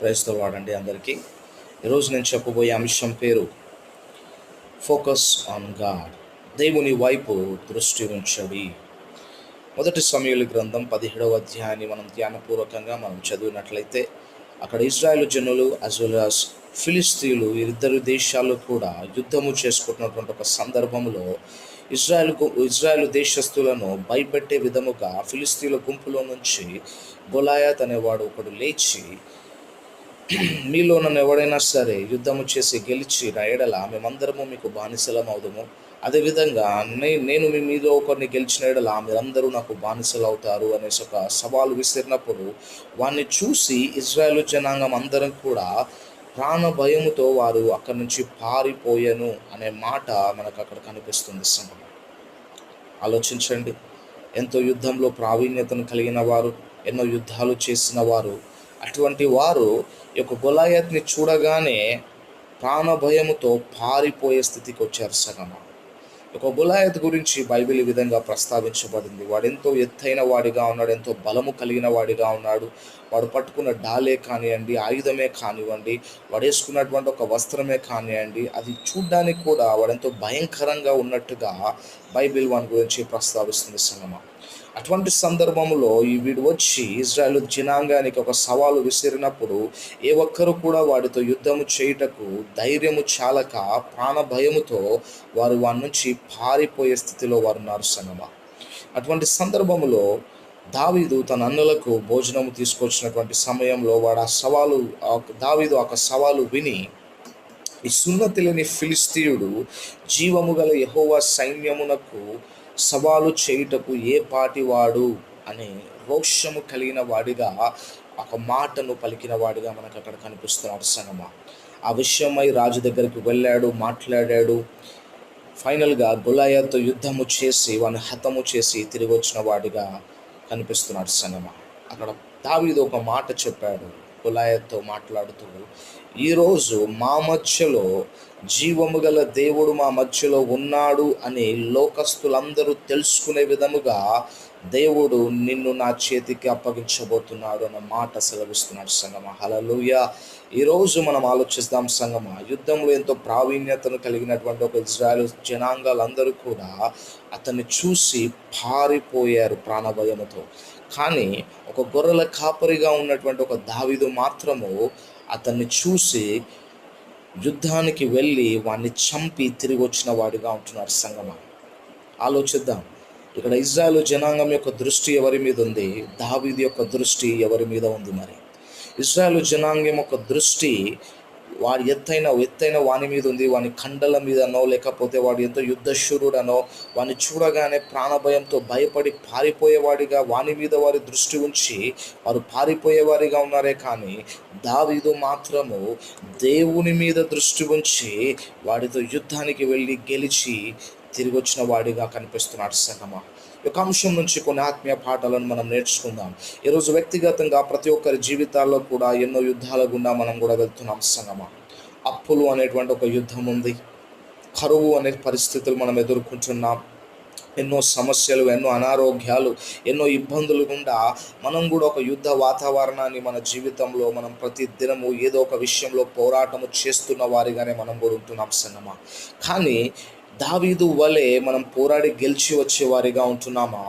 Praise the lord అండి అందరికీ. ఈరోజు నేను చెప్పబోయే అంశం పేరు ఫోకస్ ఆన్ గాడ్. దేవుని వైపు దృష్టి ఉంచడి. మొదటి సమూయేలు గ్రంథం 17వ అధ్యాయాన్ని మనం ధ్యానపూర్వకంగా చదివినట్లయితే అక్కడ ఇజ్రాయేలు జనులు యాజ్ వెల్ యాజ్ ఫిలిస్తీన్లు ఇద్దరు దేశాలు కూడా యుద్ధము చేసుకుంటున్నటువంటి ఒక సందర్భంలో ఇజ్రాయేలు దేశస్తులను భయపెట్టే విధముగా ఫిలిస్తీన్ల గుంపులో నుంచి గొలాయాత్ అనేవాడు ఒకడు లేచి, మీలో నన్ను ఎవడైనా సరే యుద్ధము చేసి గెలిచి నా ఎడల మేమందరము మీకు బానిసలం అవుదాము, అదేవిధంగా నేను మీ మీలో ఒకరిని గెలిచిన ఎడల మీరందరూ నాకు బానిసలు అవుతారు అనేసి ఒక సవాలు విసిరినప్పుడు వారిని చూసి ఇజ్రాయేలు జనాంగం అందరం కూడా ప్రాణ భయముతో వారు అక్కడి నుంచి పారిపోయాను అనే మాట మనకు అక్కడ కనిపిస్తుంది. సంఘం ఆలోచించండి, ఎంతో యుద్ధంలో ప్రావీణ్యతను కలిగిన వారు, ఎన్నో యుద్ధాలు చేసిన వారు, అటువంటి వారు ఈ యొక్క గొలాయత్ని చూడగానే ప్రాణభయముతో పారిపోయే స్థితికి వచ్చారు. సగమ ఒక గొలాయత్ గురించి బైబిల్ ఈ విధంగా ప్రస్తావించబడింది. వాడు ఎంతో ఎత్తైన వాడిగా ఉన్నాడు, ఎంతో బలము కలిగిన వాడిగా ఉన్నాడు. వాడు పట్టుకున్న డాలే కానివ్వండి, ఆయుధమే కానివ్వండి, వాడు వేసుకున్నటువంటి ఒక వస్త్రమే కానివ్వండి, అది చూడ్డానికి కూడా వాడెంతో భయంకరంగా ఉన్నట్టుగా బైబిల్ వాని గురించి ప్రస్తావిస్తుంది. సంగమ అటువంటి సందర్భంలో వీడు వచ్చి ఇజ్రాయేల్ జనాంగానికి ఒక సవాలు విసిరినప్పుడు ఏ ఒక్కరు కూడా వాడితో యుద్ధము చేయుటకు ధైర్యము చాలక ప్రాణ భయముతో వారి నుంచి పారిపోయే స్థితిలో వారు ఉన్నారు. సంగమ అటువంటి సందర్భంలో దావీదు తన అన్నలకు భోజనము తీసుకొచ్చినటువంటి సమయంలో దావీదు ఒక సవాలు విని, ఈ సున్నతి లేని ఫిలిస్తీయుడు జీవము గల యెహోవా సైన్యమునకు సవాలు చేయుటకు ఏ పాటివాడు అనే రోషము కలిగిన వాడిగా ఒక మాటను పలికిన వాడిగా మనకు అక్కడ కనిపిస్తున్నాడు. సంగమ ఆ విషయమై రాజు దగ్గరికి వెళ్ళాడు, మాట్లాడాడు. ఫైనల్గా గొలాయాతో యుద్ధము చేసి వాడిని హతము చేసి తిరిగి వచ్చిన వాడిగా కనిపిస్తున్నాడు. సంగమ అక్కడ దావీదు ఒక మాట చెప్పాడు గొలాయాతో మాట్లాడుతూ, ఈరోజు మా మధ్యలో జీవము గల దేవుడు మా మధ్యలో ఉన్నాడు అని లోకస్తులందరూ తెలుసుకునే విధముగా దేవుడు నిన్ను నా చేతికి అప్పగించబోతున్నాడు అన్న మాట సెలవిస్తున్నాడు. సంగమ హల్లెలూయా. ఈరోజు మనం ఆలోచిస్తాం సంగమ, యుద్ధంలో ఎంతో ప్రావీణ్యతను కలిగినటువంటి ఒక ఇజ్రాయేలు జనాంగాలందరూ కూడా అతన్ని చూసి పారిపోయారు ప్రాణభయముతో. కానీ ఒక గొర్రెల కాపరిగా ఉన్నటువంటి ఒక దావీదు మాత్రము అతన్ని చూసి యుద్ధానికి వెళ్ళి వాడిని చంపి తిరిగి వచ్చిన వాడిగా ఉంటున్నాడు. సంగమ ఆలోచిద్దాం, ఇక్కడ ఇజ్రాయేలు జనాంగం యొక్క దృష్టి ఎవరి మీద ఉంది? దావీదు యొక్క దృష్టి ఎవరి మీద ఉంది? మరి ఇజ్రాయేలు జనాంగం యొక్క దృష్టి వాడి ఎత్తైన వాని మీద ఉంది. వాని కండల మీదనో, లేకపోతే వాడు ఎంతో యుద్ధశూరుడనో, వాడిని చూడగానే ప్రాణభయంతో భయపడి పారిపోయేవాడిగా వాని మీద వారి దృష్టి ఉంచి వారు పారిపోయేవారిగా ఉన్నారే. కానీ దావీదు మాత్రము దేవుని మీద దృష్టి ఉంచి వాడితో యుద్ధానికి వెళ్ళి గెలిచి తిరిగి వచ్చిన వాడిగా కనిపిస్తున్నాడు. సంగమ ఈ యొక్క అంశం నుంచి కొన్ని ఆత్మీయ పాఠాలను మనం నేర్చుకుందాం. ఈరోజు వ్యక్తిగతంగా ప్రతి ఒక్కరి జీవితాల్లో కూడా ఎన్నో యుద్ధాల గుండా మనం కూడా వెళ్తున్నాం. సంగమ అప్పులు అనేటువంటి ఒక యుద్ధం ఉంది, కరువు అనే పరిస్థితులు మనం ఎదుర్కొంటున్నాం, ఎన్నో సమస్యలు, ఎన్నో అనారోగ్యాలు, ఎన్నో ఇబ్బందులు గుండా మనం కూడా ఒక యుద్ధ వాతావరణాన్ని మన జీవితంలో మనం ప్రతి దినము ఏదో ఒక విషయంలో పోరాటము చేస్తున్న వారిగానే మనం కూడా ఉంటున్నాం. సంగమ కానీ దావీదు వలె మనం పోరాడి గెలిచి వచ్చేవారిగా ఉంటున్నామా,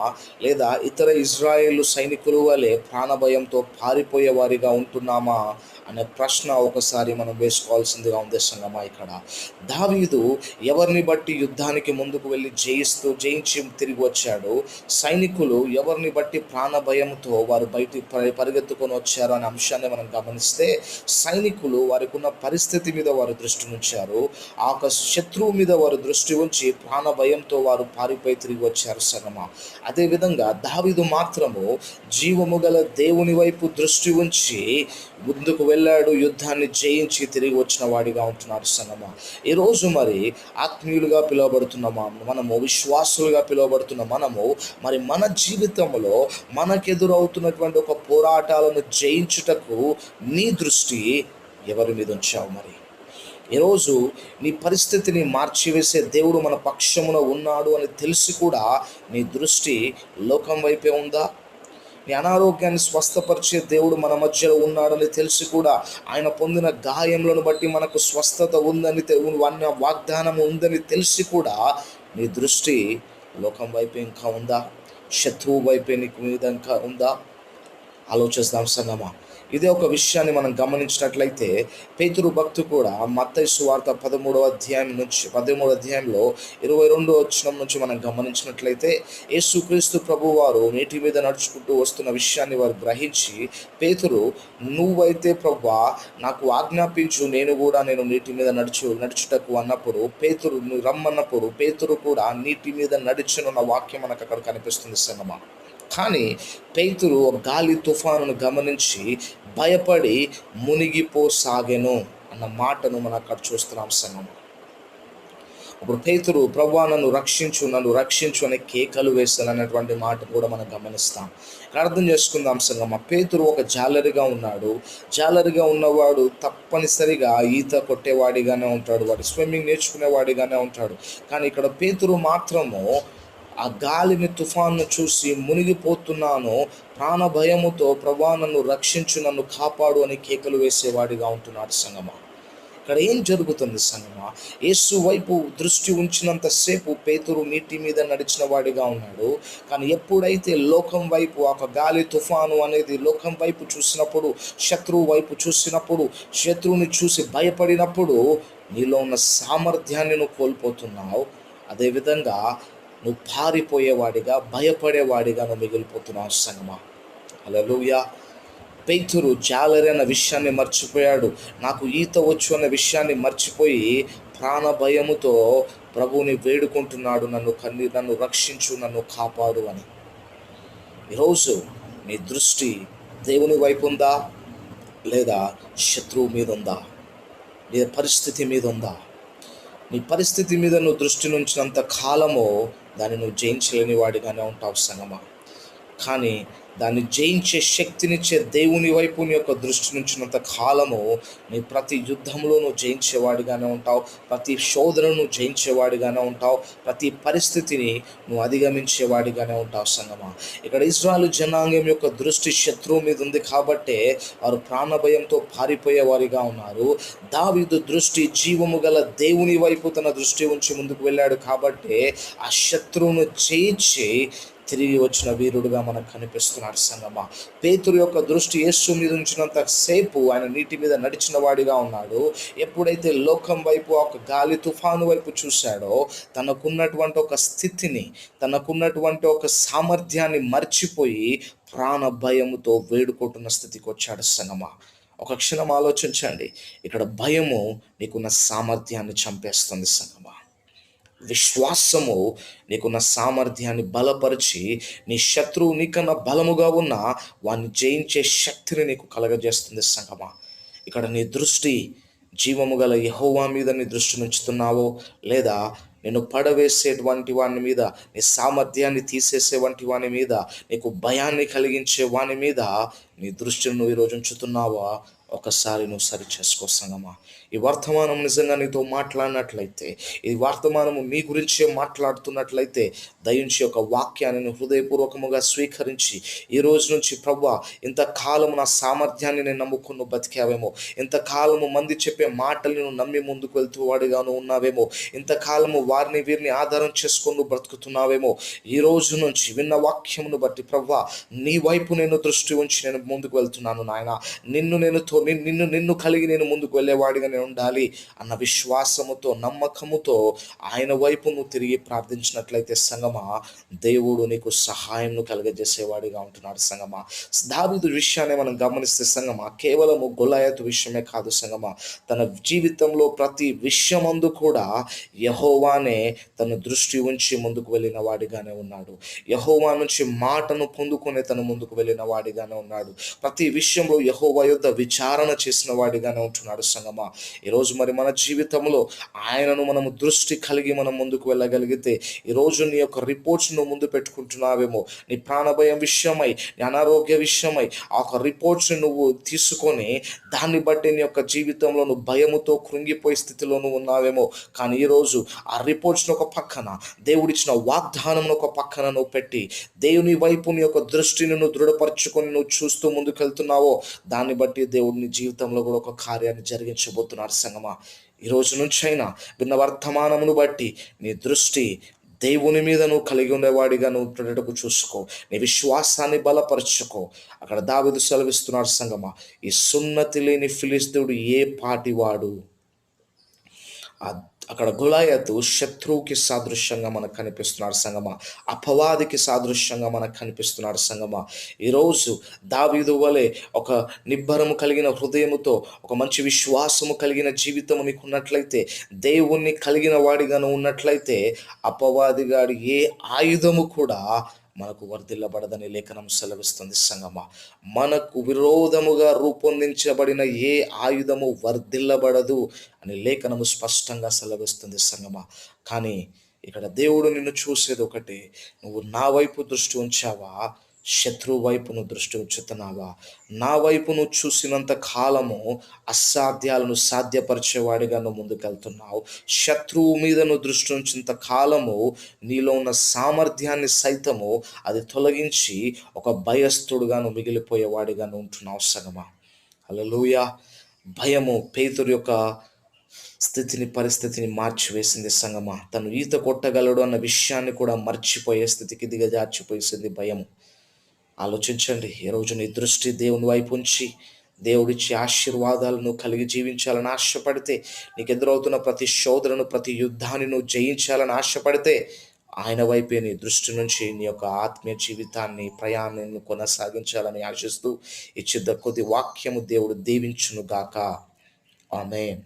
లేదా ఇతర ఇజ్రాయేలు సైనికుల వలె ప్రాణభయంతో పారిపోయే వారిగా ఉంటున్నామా అనే ప్రశ్న ఒకసారి మనం వేసుకోవాల్సిందిగా ఉంది. సంగమా ఇక్కడ దావీదు ఎవరిని బట్టి యుద్ధానికి ముందుకు వెళ్ళి జయించి తిరిగి వచ్చాడు? సైనికులు ఎవరిని బట్టి ప్రాణభయంతో వారు బయటికి పరిగెత్తుకొని వచ్చారు అనే అంశాన్ని మనం గమనిస్తే, సైనికులు వారికి ఉన్న పరిస్థితి మీద వారు దృష్టి ఉంచారు, ఆ శత్రువు మీద వారు దృష్టి ఉంచి ప్రాణభయంతో వారు పారిపోయి తిరిగి వచ్చారు. సంగమా అదేవిధంగా దావీదు మాత్రము జీవము గల దేవుని వైపు దృష్టి ఉంచి ముందుకు వెళ్ళాడు, యుద్ధాన్ని జయించి తిరిగి వచ్చిన వాడిగా ఉంటున్నాడు. సంగమా ఈరోజు మరి ఆత్మీయులుగా పిలువబడుతున్నామా మనము, విశ్వాసులుగా పిలువబడుతున్న మనము, మరి మన జీవితంలో మనకెదురవుతున్నటువంటి ఒక పోరాటాలను జయించుటకు నీ దృష్టి ఎవరి మీద ఉంచావు? మరి ఈరోజు నీ పరిస్థితిని మార్చివేసే దేవుడు మన పక్షమున ఉన్నాడు అని తెలిసి కూడా నీ దృష్టి లోకం వైపే ఉందా? నీ అనారోగ్యాన్ని స్వస్థపరిచే దేవుడు మన మధ్యలో ఉన్నాడని తెలిసి కూడా ఆయన పొందిన గాయములను బట్టి మనకు స్వస్థత ఉందని అన్న వాగ్దానం ఉందని తెలిసి కూడా నీ దృష్టి లోకం వైపు ఇంకా ఉందా? శత్రువు వైపే నీకు మీద ఇంకా ఉందా? ఆలోచిస్తాం సంగమా. ఇదే ఒక విషయాన్ని మనం గమనించినట్లయితే పేతురు భక్తు కూడా మత్తయి సువార్త 13వ అధ్యాయంలో 22వ వచనం నుంచి మనం గమనించినట్లయితే యేసుక్రీస్తు ప్రభు వారు నీటి మీద నడుచుకుంటూ వస్తున్న విషయాన్ని వారు గ్రహించి, పేతురు, నువ్వైతే ప్రభువా నాకు ఆజ్ఞాపించు, నేను నీటి మీద నడుచుటకు అన్నప్పుడు, పేతురు నువ్వు రమ్మన్నప్పుడు పేతురు కూడా నీటి మీద నడిచనున్న వాక్యం మనకు అక్కడ కనిపిస్తుంది సంగమా. కానీ పేతురు గాలి తుఫానును గమనించి భయపడి మునిగిపోసాగెను అన్న మాటను మనం అక్కడ చూస్తున్నాం సంగమా. అప్పుడు పేతురు, ప్రభువా నన్ను రక్షించు అనే కేకలు వేస్తాను అన్నటువంటి మాట కూడా మనం గమనిస్తాం. అర్థం చేసుకుందాం సంగమా. పేతురు ఒక జాలరిగా ఉన్నాడు. జాలరిగా ఉన్నవాడు తప్పనిసరిగా ఈత కొట్టేవాడిగానే ఉంటాడు, వాడు స్విమ్మింగ్ నేర్చుకునేవాడిగానే ఉంటాడు. కానీ ఇక్కడ పేతురు మాత్రము ఆ గాలిని తుఫాన్ను చూసి మునిగిపోతున్నాను, ప్రాణ భయముతో ప్రభువా నన్ను రక్షించు, నన్ను కాపాడు అని కేకలు వేసేవాడిగా ఉంటున్నాడు సంగమా. ఇక్కడ ఏం జరుగుతుంది సంగమా? యేసు వైపు దృష్టి ఉంచినంతసేపు పేతురు నీటి మీద నడిచిన వాడిగా ఉన్నాడు. కానీ ఎప్పుడైతే లోకం వైపు, ఒక గాలి తుఫాను అనేది లోకం వైపు చూసినప్పుడు, శత్రువు వైపు చూసినప్పుడు, శత్రువుని చూసి భయపడినప్పుడు నీలో ఉన్న సామర్థ్యాన్ని నువ్వు కోల్పోతున్నావు. అదేవిధంగా నువ్వు పారిపోయేవాడిగా, భయపడేవాడిగా నువ్వు మిగిలిపోతున్నావు సంగమా. హల్లెలూయా. పేతురు జాలరి అన్న విషయాన్ని మర్చిపోయాడు, నాకు ఈత వచ్చు అన్న విషయాన్ని మర్చిపోయి ప్రాణ భయముతో ప్రభువుని వేడుకుంటున్నాడు, నన్ను రక్షించు, నన్ను కాపాడు అని. ఈరోజు నీ దృష్టి దేవుని వైపు ఉందా, లేదా శత్రువు మీద ఉందా, లేదా పరిస్థితి మీద ఉందా? నీ పరిస్థితి మీద నువ్వు దృష్టి నుంచినంత కాలము దాన్ని నువ్వు జయించలేని వాడిగానే ఉంటావు సంగమా. కానీ దాన్ని జయించే శక్తినిచ్చే దేవుని వైపు నీ యొక్క దృష్టి నుంచినంత కాలము నీ ప్రతి యుద్ధంలో నువ్వు జయించేవాడిగానే ఉంటావు, ప్రతి శోధనను నువ్వు జయించేవాడిగానే ఉంటావు, ప్రతి పరిస్థితిని నువ్వు అధిగమించేవాడిగానే ఉంటావు సంగమా. ఇక్కడ ఇశ్రాయేలు జనాంగం యొక్క దృష్టి శత్రువు మీద ఉంది కాబట్టే వారు ప్రాణభయంతో పారిపోయేవారిగా ఉన్నారు. దావీదు దృష్టి జీవము గల దేవుని వైపు తన దృష్టి ఉంచి ముందుకు వెళ్ళాడు కాబట్టే ఆ శత్రువును జయించి తిరిగి వచ్చిన వీరుడుగా మనకు కనిపిస్తున్నాడు సంగమా. పేతురు యొక్క దృష్టి యేసు మీద ఉంచినంత సేపు ఆయన నీటి మీద నడిచిన వాడిగా ఉన్నాడు. ఎప్పుడైతే లోకం వైపు, ఒక గాలి తుఫాను వైపు చూశాడో తనకున్నటువంటి ఒక స్థితిని, తనకున్నటువంటి ఒక సామర్థ్యాన్ని మర్చిపోయి ప్రాణ భయముతో వేడుకుంటున్న స్థితికి వచ్చాడు సంగమా. ఒక క్షణం ఆలోచించండి. ఇక్కడ భయము నీకున్న సామర్థ్యాన్ని చంపేస్తుంది సంగమా. విశ్వాసము నీకున్న సామర్థ్యాన్ని బలపరిచి నీ శత్రువు నీకన్నా బలముగా ఉన్న వాడిని జయించే శక్తిని నీకు కలగజేస్తుంది సంగమా. ఇక్కడ నీ దృష్టి జీవము గల యెహోవా మీద నీ దృష్టి ఉంచుతున్నావో, లేదా నేను పడవేసేటువంటి వాని మీద, నీ సామర్థ్యాన్ని తీసేసేవంటి వాని మీద, నీకు భయాన్ని కలిగించే వాని మీద నీ దృష్టిని నువ్వు ఈరోజు ఉంచుతున్నావా? ఒకసారి నువ్వు సరి చేసుకో సంగమా. ఈ వర్తమానం నిజంగా నీతో మాట్లాడినట్లయితే, ఈ వర్తమానము నీ గురించే మాట్లాడుతున్నట్లయితే దయించి ఒక వాక్యాన్ని హృదయపూర్వకముగా స్వీకరించి ఈ రోజు నుంచి ప్రభువా ఇంతకాలము నా సామర్థ్యాన్ని నేను నమ్ముకుని బతికావేమో, ఇంతకాలము మంది చెప్పే మాటలు నువ్వు నమ్మి ముందుకు వెళ్తూ వాడిగాను ఉన్నావేమో, ఇంతకాలము వారిని వీరిని ఆధారం చేసుకొని నువ్వు బ్రతుకుతున్నావేమో, ఈ రోజు నుంచి విన్న వాక్యమును బట్టి ప్రభువా నీ వైపు నేను దృష్టి ఉంచి నేను ముందుకు వెళ్తున్నాను నాయన. నిన్ను కలిగి నేను ముందుకు వెళ్ళేవాడిగా నేను ఉండాలి అన్న విశ్వాసముతో, నమ్మకముతో ఆయన వైపు నువ్వు తిరిగి ప్రార్థించినట్లయితే సంగమా, దేవుడు నీకు సహాయం కలగజేసేవాడిగా ఉంటున్నాడు సంగమా. దావీదు విషయాన్ని మనం గమనిస్తే సంగమా, కేవలము గొలియాతు విషయమే కాదు సంగమా, తన జీవితంలో ప్రతి విషయమందు కూడా యెహోవానే తన దృష్టి ఉంచి ముందుకు వెళ్ళిన వాడిగానే ఉన్నాడు. యెహోవా నుంచి మాటను పొందుకునే తను ముందుకు వెళ్ళిన వాడిగానే ఉన్నాడు. ప్రతి విషయంలో యెహోవా యొద్ద విచారణ చేసిన వాడిగానే ఉంటున్నాడు సంగమా. ఈరోజు మరి మన జీవితంలో ఆయనను మనము దృష్టి కలిగి మనం ముందుకు వెళ్ళగలిగితే, ఈరోజు నీ యొక్క రిపోర్ట్స్ నువ్వు ముందు పెట్టుకుంటున్నావేమో, నీ ప్రాణభయం విషయమై, నీ అనారోగ్య విషయమై ఆ యొక్క రిపోర్ట్స్ని నువ్వు తీసుకొని దాన్ని బట్టి నీ యొక్క జీవితంలో నువ్వు భయముతో కృంగిపోయే స్థితిలో నువ్వు ఉన్నావేమో. కానీ ఈరోజు ఆ రిపోర్ట్స్ని ఒక పక్కన, దేవుడిచ్చిన వాగ్దానం ఒక పక్కన నువ్వు పెట్టి, దేవుని వైపు నీ యొక్క దృష్టిని నువ్వు దృఢపరచుకొని నువ్వు చూస్తూ ముందుకెళ్తున్నావో, దాన్ని బట్టి దేవుడు నీ జీవితంలో కూడా ఒక కార్యాన్ని జరిగించబోతున్నాడు సంగమా. ఈ రోజు నుంచైనా విన్న వర్తమానమును బట్టి నీ దృష్టి దేవుని మీద నువ్వు కలిగి ఉండేవాడిగా నువ్వు ఉండేటకు చూసుకో, నీ విశ్వాసాన్ని బలపరచుకో. అక్కడ దావీదు సెలవిస్తున్నాడు సంగమా, ఈ సున్నతి లేని ఫిలిష్తీయుడు ఏ పాటివాడు. అక్కడ గొలియాతు శత్రువుకి సాదృశ్యంగా మనకు కనిపిస్తున్నాడు సంగమా, అపవాదికి సాదృశ్యంగా మనకు కనిపిస్తున్నాడు సంగమా. ఈరోజు దావీదు వలె ఒక నిబ్బరము కలిగిన హృదయముతో, ఒక మంచి విశ్వాసము కలిగిన జీవితము నీకు ఉన్నట్లయితే, దేవుణ్ణి కలిగిన వాడిగాను ఉన్నట్లయితే, అపవాదిగాడి ఏ ఆయుధము కూడా మనకు వర్ధిల్లబడదని లేఖనం సెలవిస్తుంది సంగమా. మనకు విరోధముగా రూపొందించబడిన ఏ ఆయుధము వర్ధిల్లబడదు అని లేఖనము స్పష్టంగా సెలవిస్తుంది సంగమా. కానీ ఇక్కడ దేవుడు నిన్ను చూసేది ఒకటి, నువ్వు నా వైపు దృష్టి ఉంచావా, శత్రువు వైపు నువ్వు దృష్టి ఉంచుతున్నావా? నా వైపు నువ్వు చూసినంత కాలము అసాధ్యాలను సాధ్యపరిచేవాడిగా నువ్వు ముందుకెళ్తున్నావు. శత్రువు మీద నువ్వు దృష్టి ఉంచినంత కాలము నీలో ఉన్న సామర్థ్యాన్ని సైతము అది తొలగించి ఒక భయస్థుడుగా నువ్వు మిగిలిపోయేవాడిగా నువ్వు ఉంటున్నావు సంగమా. హల్లెలూయా. భయము పేతురు యొక్క పరిస్థితిని మార్చివేసింది సంగమా. తను ఈత కొట్టగలడు అన్న విషయాన్ని కూడా మర్చిపోయే స్థితికి దిగజార్చిపోయేసింది భయము. ఆలోచించండి, ఈరోజు నీ దృష్టి దేవుని వైపు ఉంచి దేవుడిచ్చే ఆశీర్వాదాలను కలిగి జీవించాలని ఆశపడితే, నీకు ఎదురవుతున్న ప్రతి శోధనను, ప్రతి యుద్ధాన్ని నువ్వు జయించాలని ఆశపడితే, ఆయన వైపే నీ దృష్టి నుంచి నీ యొక్క ఆత్మీయ జీవితాన్ని, ప్రయాణాన్ని కొనసాగించాలని ఆశిస్తూ ఇచ్చిన కొద్ది వాక్యము దేవుడు దీవించును గాక. ఆమేన్.